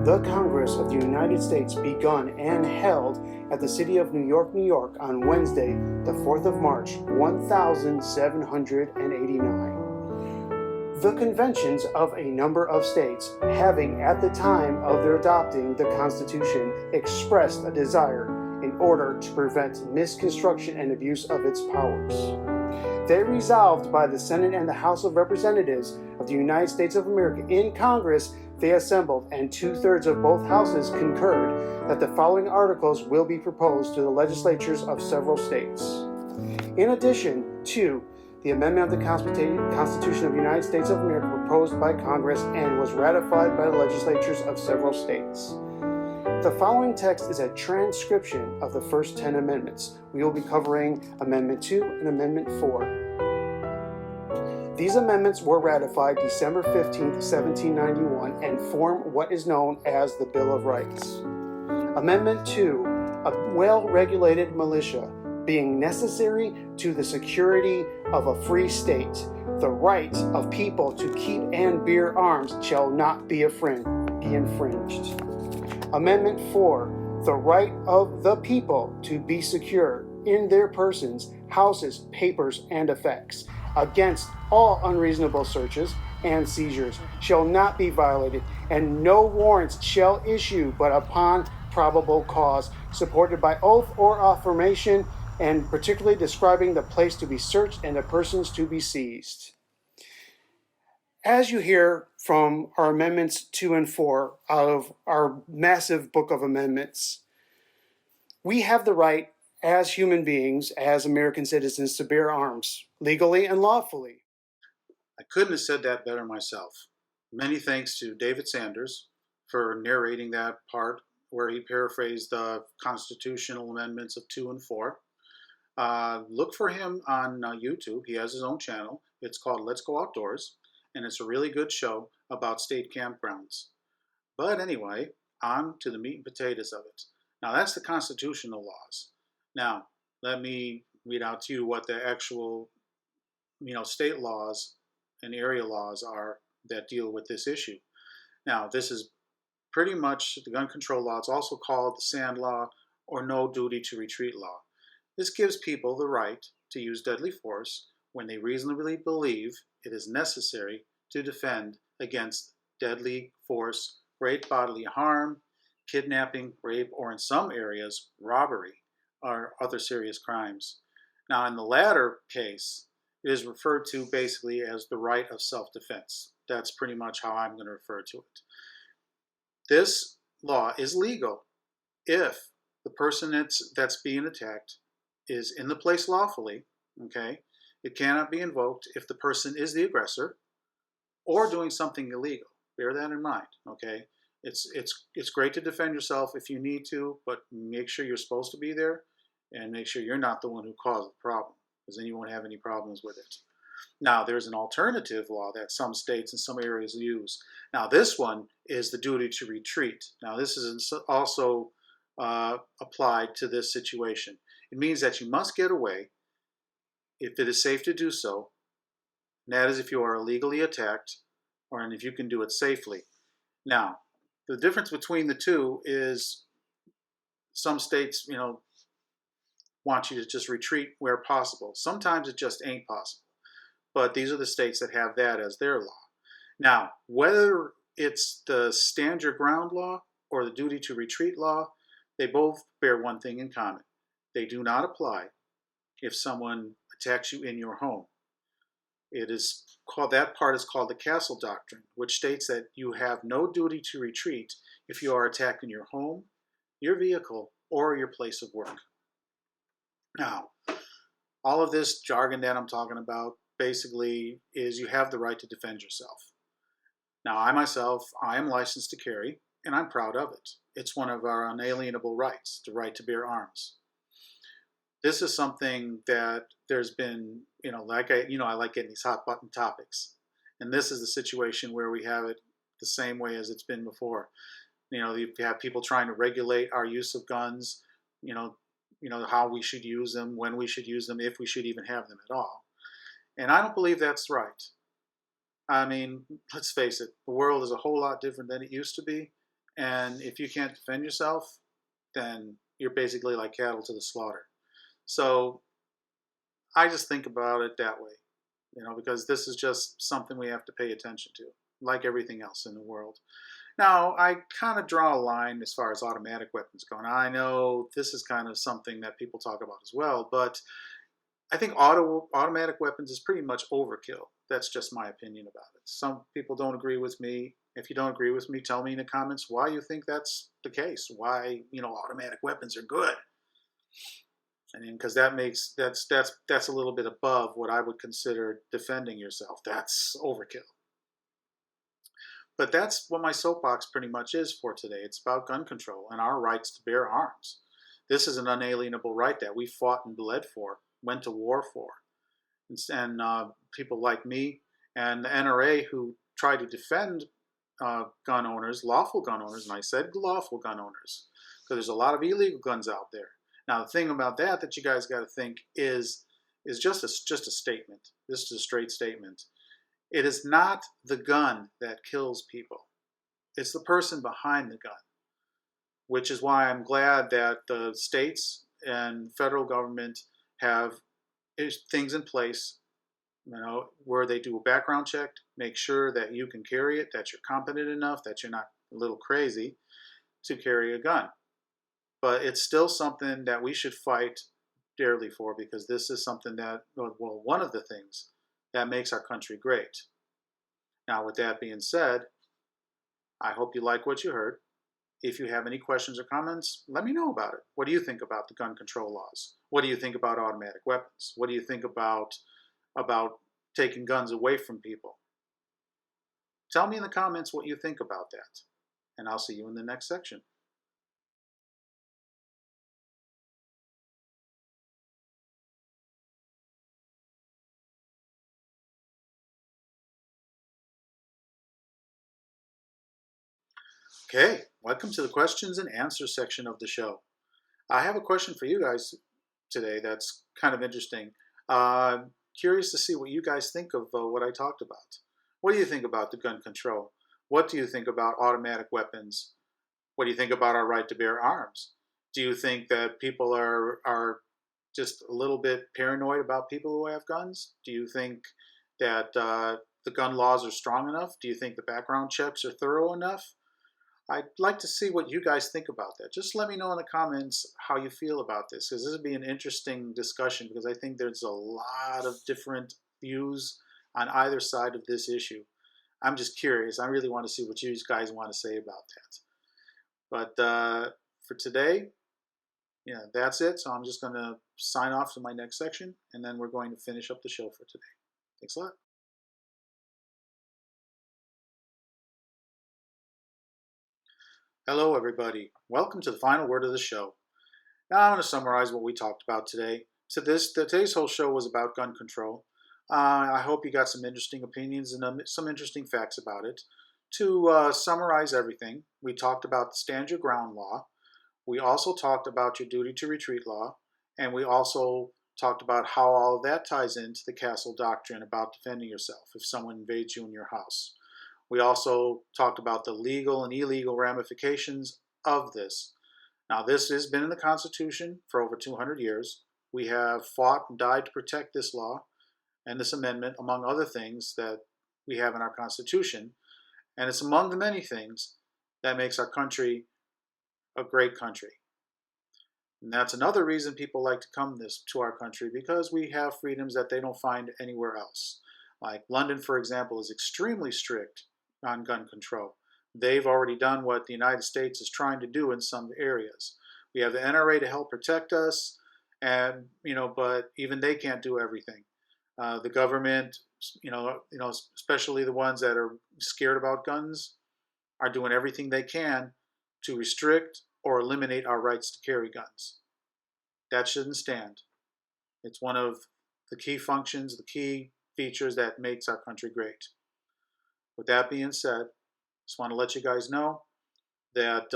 the Congress of the United States begun and held at the city of New York, New York on Wednesday, the 4th of March, 1789. The conventions of a number of states, having at the time of their adopting the Constitution expressed a desire in order to prevent misconstruction and abuse of its powers. They resolved by the Senate and the House of Representatives of the United States of America. In Congress, they assembled, and 2/3 of both houses concurred that the following articles will be proposed to the legislatures of several states. In addition to the amendment of the Constitution of the United States of America proposed by Congress and was ratified by the legislatures of several states. The following text is a transcription of the first 10 amendments. We will be covering Amendment 2 and Amendment 4. These amendments were ratified December 15, 1791, and form what is known as the Bill of Rights. Amendment 2, a well-regulated militia, being necessary to the security of a free state, the right of people to keep and bear arms shall not be infringed. Amendment 4, the right of the people to be secure in their persons, houses, papers, and effects against all unreasonable searches and seizures shall not be violated, and no warrants shall issue but upon probable cause, supported by oath or affirmation, and particularly describing the place to be searched and the persons to be seized. As you hear from our amendments 2 and 4 out of our massive book of amendments, we have the right as human beings, as American citizens, to bear arms legally and lawfully. I couldn't have said that better myself. Many thanks to S.Sanders for narrating that part where he paraphrased the constitutional amendments of 2 and 4. Look for him on YouTube. He has his own channel. It's called Let's Go Outdoors, and it's a really good show about state campgrounds. But anyway, on to the meat and potatoes of it. Now, that's the constitutional laws. Now, let me read out to you what the actual, state laws and area laws are that deal with this issue. Now, this is pretty much the gun control law. It's also called the sand law or no duty to retreat law. This gives people the right to use deadly force when they reasonably believe it is necessary to defend against deadly force, great bodily harm, kidnapping, rape, or in some areas, robbery or other serious crimes. Now, in the latter case, it is referred to basically as the right of self-defense. That's pretty much how I'm going to refer to it. This law is legal if the person that's being attacked is in the place lawfully, okay? It cannot be invoked if the person is the aggressor or doing something illegal. Bear that in mind, okay? It's great to defend yourself if you need to, but make sure you're supposed to be there and make sure you're not the one who caused the problem, because then you won't have any problems with it. Now, there's an alternative law that some states and some areas use. Now, this one is the duty to retreat. Now, this is also applied to this situation. It means that you must get away if it is safe to do so, and that is if you are illegally attacked and if you can do it safely. Now, the difference between the two is some states, want you to just retreat where possible. Sometimes it just ain't possible. But these are the states that have that as their law. Now, whether it's the stand your ground law or the duty to retreat law, they both bear one thing in common. They do not apply if someone attacks you in your home. That part is called the castle doctrine, which states that you have no duty to retreat if you are attacked in your home, your vehicle, or your place of work. Now, all of this jargon that I'm talking about basically is you have the right to defend yourself. Now, I am licensed to carry, and I'm proud of it. It's one of our unalienable rights, the right to bear arms. This is something that there's been, I like getting these hot button topics. And this is the situation where we have it the same way as it's been before. You have people trying to regulate our use of guns, how we should use them, when we should use them, if we should even have them at all. And I don't believe that's right. I mean, let's face it, the world is a whole lot different than it used to be, And if you can't defend yourself, then you're basically like cattle to the slaughter. So I just think about it that way, because this is just something we have to pay attention to, like everything else in the world. Now, I kind of draw a line as far as automatic weapons go. Now, I know this is kind of something that people talk about as well, but I think automatic weapons is pretty much overkill. That's just my opinion about it. Some people don't agree with me. If you don't agree with me, tell me in the comments why you think that's the case. Why, automatic weapons are good. I mean, because that's a little bit above what I would consider defending yourself. That's overkill. But that's what my soapbox pretty much is for today. It's about gun control and our rights to bear arms. This is an unalienable right that we fought and bled for, went to war for. And people like me and the NRA who try to defend gun owners, lawful gun owners, and I said lawful gun owners, because there's a lot of illegal guns out there. Now, the thing about that you guys got to think is just a statement. This is a straight statement. It is not the gun that kills people. It's the person behind the gun, which is why I'm glad that the states and federal government have things in place, where they do a background check, make sure that you can carry it, that you're competent enough, that you're not a little crazy to carry a gun. But it's still something that we should fight dearly for, because this is something that, well, one of the things that makes our country great. Now, with that being said, I hope you like what you heard. If you have any questions or comments, let me know about it. What do you think about the gun control laws? What do you think about automatic weapons? What do you think about taking guns away from people? Tell me in the comments what you think about that, and I'll see you in the next section. Okay, welcome to the questions and answers section of the show. I have a question for you guys today that's kind of interesting. Curious to see what you guys think of what I talked about. What do you think about the gun control? What do you think about automatic weapons? What do you think about our right to bear arms? Do you think that people are just a little bit paranoid about people who have guns? Do you think that the gun laws are strong enough? Do you think the background checks are thorough enough? I'd like to see what you guys think about that. Just let me know in the comments how you feel about this, because this would be an interesting discussion, because I think there's a lot of different views on either side of this issue. I'm just curious. I really want to see what you guys want to say about that. But for today, that's it. So I'm just going to sign off to my next section, and then we're going to finish up the show for today. Thanks a lot. Hello, everybody. Welcome to the final word of the show. Now I'm going to summarize what we talked about today. Today's whole show was about gun control. I hope you got some interesting opinions and some interesting facts about it. To summarize everything, we talked about the stand your ground law. We also talked about your duty to retreat law. And we also talked about how all of that ties into the castle doctrine about defending yourself if someone invades you in your house. We also talked about the legal and illegal ramifications of this. Now, this has been in the Constitution for over 200 years. We have fought and died to protect this law and this amendment, among other things that we have in our Constitution. And it's among the many things that makes our country a great country. And that's another reason people like to come to our country, because we have freedoms that they don't find anywhere else. Like London, for example, is extremely strict on gun control. They've already done what the United States is trying to do in some areas. We have the NRA to help protect us, and but even they can't do everything. The government, especially the ones that are scared about guns, are doing everything they can to restrict or eliminate our rights to carry guns. That shouldn't stand. It's one of the key functions, the key features that makes our country great. With that being said, just want to let you guys know that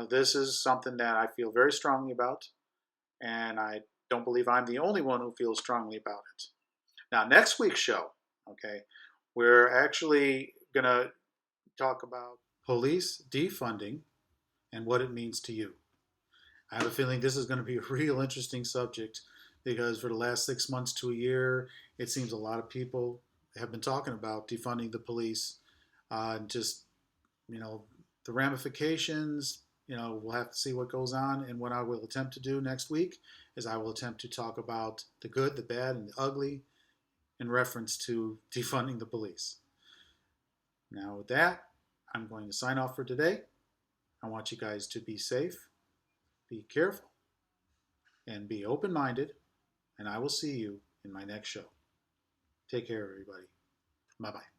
this is something that I feel very strongly about, and I don't believe I'm the only one who feels strongly about it. Now, next week's show, okay, we're actually going to talk about police defunding and what it means to you. I have a feeling this is going to be a real interesting subject because for the last 6 months to a year, it seems a lot of people have been talking about defunding the police. Just, you know, the ramifications, we'll have to see what goes on. And what I will attempt to do next week is I will attempt to talk about the good, the bad, and the ugly in reference to defunding the police. Now, with that, I'm going to sign off for today. I want you guys to be safe, be careful, and be open minded. And I will see you in my next show. Take care, everybody. Bye bye.